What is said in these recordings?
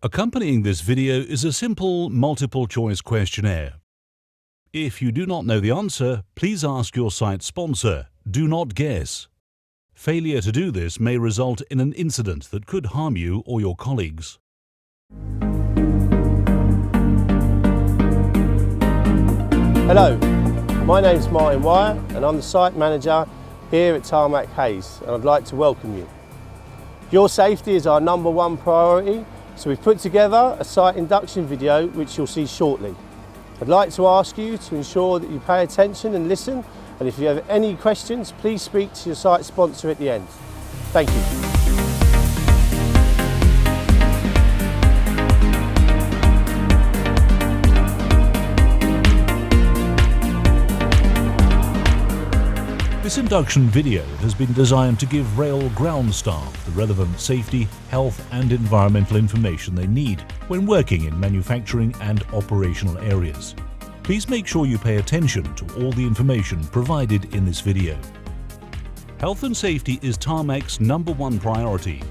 Accompanying this video is a simple multiple-choice questionnaire. If you do not know the answer, please ask your site sponsor. Do not guess. Failure to do this may result in an incident that could harm you or your colleagues. Hello, my name is Martin Wyatt and I'm the site manager here at Tarmac Hayes, and I'd like to welcome you. Your safety is our #1 priority, so we've put together a site induction video which you'll see shortly. I'd like to ask you to ensure that you pay attention and listen, and if you have any questions, please speak to your site sponsor at the end. Thank you. This induction video has been designed to give rail ground staff the relevant safety, health and environmental information they need when working in manufacturing and operational areas. Please make sure you pay attention to all the information provided in this video. Health and safety is Tarmac's #1 priority.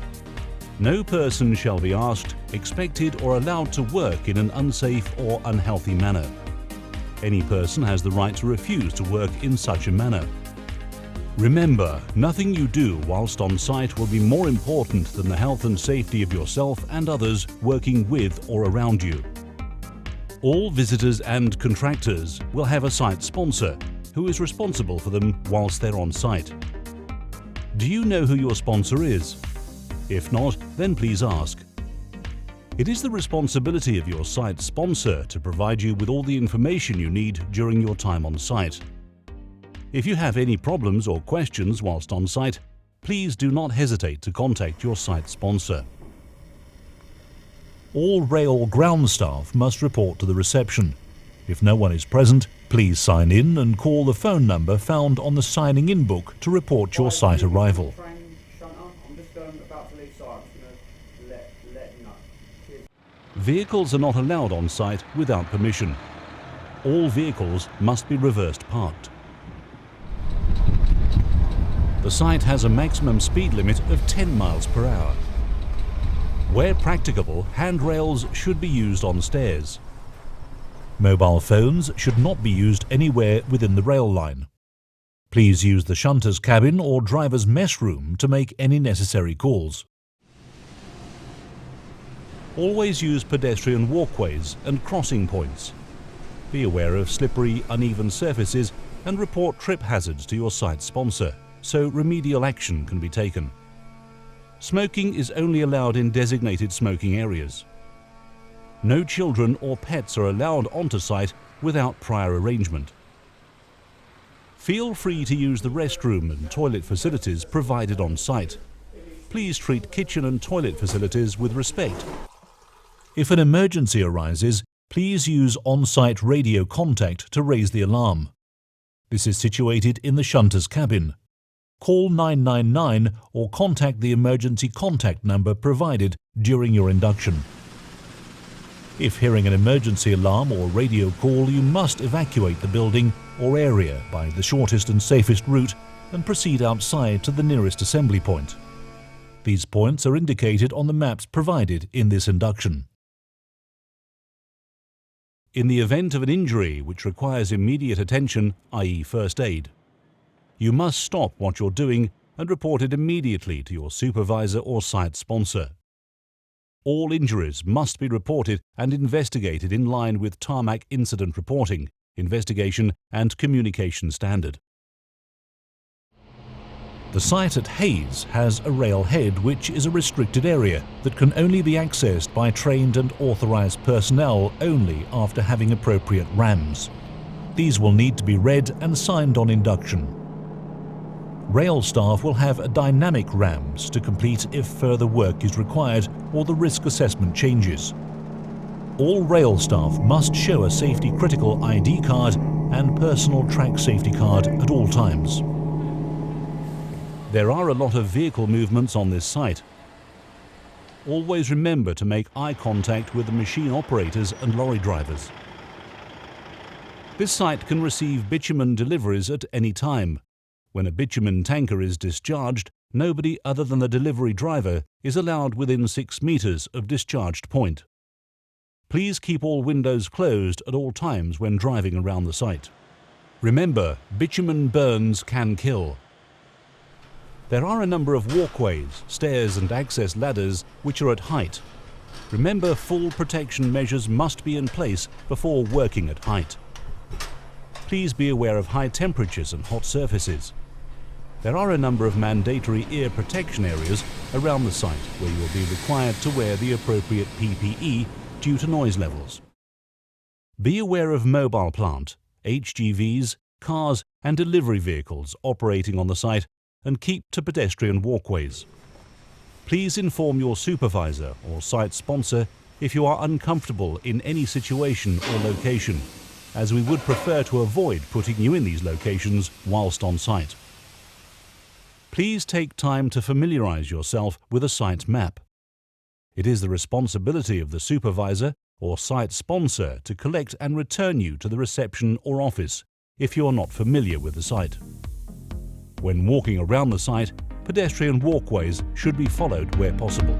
No person shall be asked, expected or allowed to work in an unsafe or unhealthy manner. Any person has the right to refuse to work in such a manner. Remember, nothing you do whilst on site will be more important than the health and safety of yourself and others working with or around you. All visitors and contractors will have a site sponsor who is responsible for them whilst they're on site. Do you know who your sponsor is? If not, then please ask. It is the responsibility of your site sponsor to provide you with all the information you need during your time on site. If you have any problems or questions whilst on site, please do not hesitate to contact your site sponsor. All rail ground staff must report to the reception. If no one is present, please sign in and call the phone number found on the signing in book to report your site arrival. Vehicles are not allowed on site without permission. All vehicles must be reversed parked. The site has a maximum speed limit of 10 miles per hour. Where practicable, handrails should be used on stairs. Mobile phones should not be used anywhere within the rail line. Please use the shunter's cabin or driver's mess room to make any necessary calls. Always use pedestrian walkways and crossing points. Be aware of slippery, uneven surfaces and report trip hazards to your site sponsor, so remedial action can be taken. Smoking is only allowed in designated smoking areas. No children or pets are allowed onto site without prior arrangement. Feel free to use the restroom and toilet facilities provided on site. Please treat kitchen and toilet facilities with respect. If an emergency arises, please use on-site radio contact to raise the alarm. This is situated in the shunter's cabin. Call 999 or contact the emergency contact number provided during your induction. If hearing an emergency alarm or radio call, you must evacuate the building or area by the shortest and safest route and proceed outside to the nearest assembly point. These points are indicated on the maps provided in this induction. In the event of an injury which requires immediate attention, i.e. first aid, you must stop what you're doing and report it immediately to your supervisor or site sponsor. All injuries must be reported and investigated in line with Tarmac incident reporting, investigation and communication standard. The site at Hayes has a rail head which is a restricted area that can only be accessed by trained and authorised personnel only after having appropriate RAMs. These will need to be read and signed on induction. Rail staff will have dynamic RAMs to complete if further work is required or the risk assessment changes. All rail staff must show a safety critical ID card and personal track safety card at all times. There are a lot of vehicle movements on this site. Always remember to make eye contact with the machine operators and lorry drivers. This site can receive bitumen deliveries at any time. When a bitumen tanker is discharged, nobody other than the delivery driver is allowed within 6 meters of discharged point. Please keep all windows closed at all times when driving around the site. Remember, bitumen burns can kill. There are a number of walkways, stairs and access ladders which are at height. Remember, full protection measures must be in place before working at height. Please be aware of high temperatures and hot surfaces. There are a number of mandatory ear protection areas around the site where you will be required to wear the appropriate PPE due to noise levels. Be aware of mobile plant, HGVs, cars and delivery vehicles operating on the site and keep to pedestrian walkways. Please inform your supervisor or site sponsor if you are uncomfortable in any situation or location, as we would prefer to avoid putting you in these locations whilst on site. Please take time to familiarize yourself with a site map. It is the responsibility of the supervisor or site sponsor to collect and return you to the reception or office if you are not familiar with the site. When walking around the site, pedestrian walkways should be followed where possible.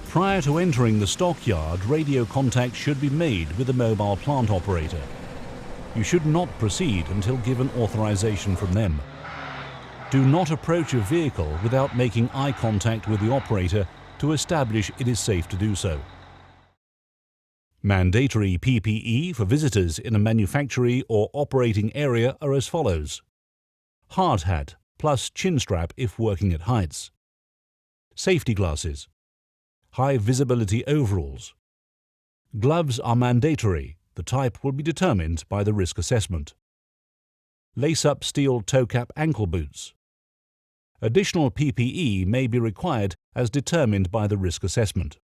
Prior to entering the stockyard, radio contact should be made with the mobile plant operator. You should not proceed until given authorization from them. Do not approach a vehicle without making eye contact with the operator to establish it is safe to do so. Mandatory PPE for visitors in a manufacturing or operating area are as follows: hard hat plus chin strap if working at heights, safety glasses, high visibility overalls. Gloves are mandatory. The type will be determined by the risk assessment. Lace-up steel toe-cap ankle boots. Additional PPE may be required as determined by the risk assessment.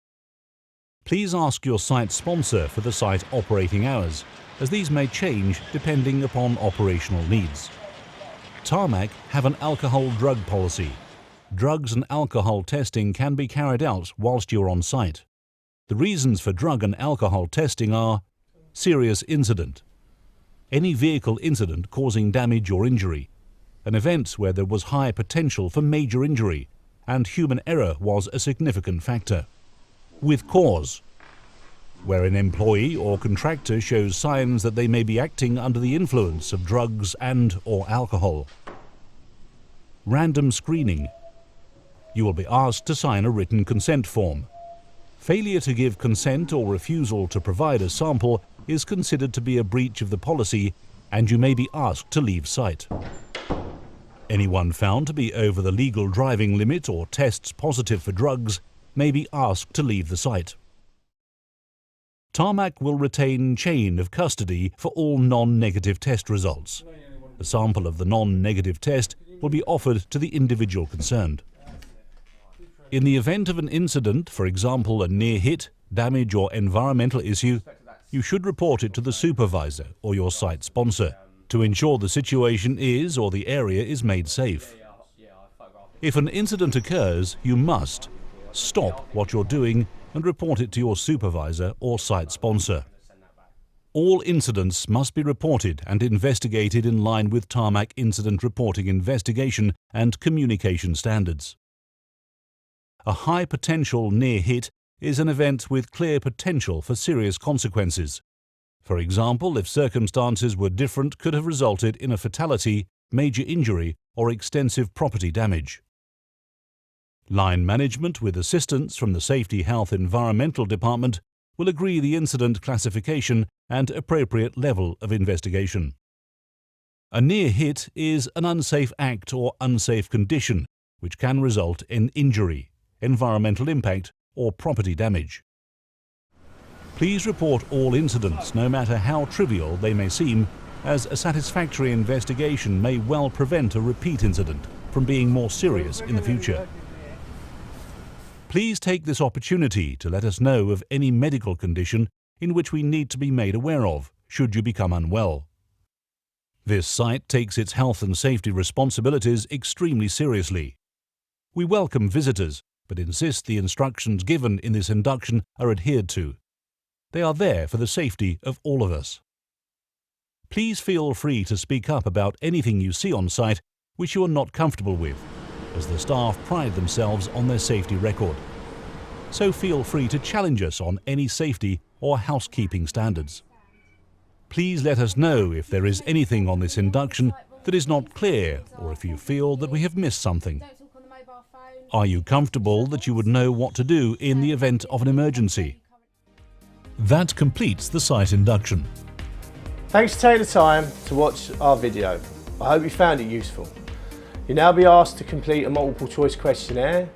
Please ask your site sponsor for the site operating hours, as these may change depending upon operational needs. Tarmac have an alcohol-drug policy. Drugs and alcohol testing can be carried out whilst you're on site. The reasons for drug and alcohol testing are serious incident, any vehicle incident causing damage or injury, an event where there was high potential for major injury and human error was a significant factor, with cause, where an employee or contractor shows signs that they may be acting under the influence of drugs and/or alcohol. Random screening. You will be asked to sign a written consent form. Failure to give consent or refusal to provide a sample is considered to be a breach of the policy and you may be asked to leave site. Anyone found to be over the legal driving limit or tests positive for drugs may be asked to leave the site. Tarmac will retain chain of custody for all non-negative test results. A sample of the non-negative test will be offered to the individual concerned. In the event of an incident, for example a near hit, damage or environmental issue, you should report it to the supervisor or your site sponsor to ensure the situation is or the area is made safe. If an incident occurs, you must stop what you're doing and report it to your supervisor or site sponsor. All incidents must be reported and investigated in line with Tarmac incident reporting investigation and communication standards. A high potential near hit is an event with clear potential for serious consequences. For example, if circumstances were different, could have resulted in a fatality, major injury, or extensive property damage. Line management, with assistance from the Safety, Health, Environmental Department, will agree the incident classification and appropriate level of investigation. A near hit is an unsafe act or unsafe condition which can result in injury, environmental impact, or property damage. Please report all incidents, no matter how trivial they may seem, as a satisfactory investigation may well prevent a repeat incident from being more serious in the future. Please take this opportunity to let us know of any medical condition in which we need to be made aware of, should you become unwell. This site takes its health and safety responsibilities extremely seriously. We welcome visitors, but insist the instructions given in this induction are adhered to. They are there for the safety of all of us. Please feel free to speak up about anything you see on site which you are not comfortable with, as the staff pride themselves on their safety record. So feel free to challenge us on any safety or housekeeping standards. Please let us know if there is anything on this induction that is not clear, or if you feel that we have missed something. Are you comfortable that you would know what to do in the event of an emergency? That completes the site induction. Thanks for taking the time to watch our video. I hope you found it useful. You'll now be asked to complete a multiple choice questionnaire.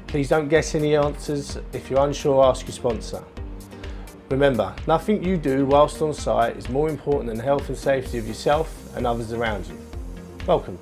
Please don't guess any answers. If you're unsure, ask your sponsor. Remember, nothing you do whilst on site is more important than the health and safety of yourself and others around you. Welcome.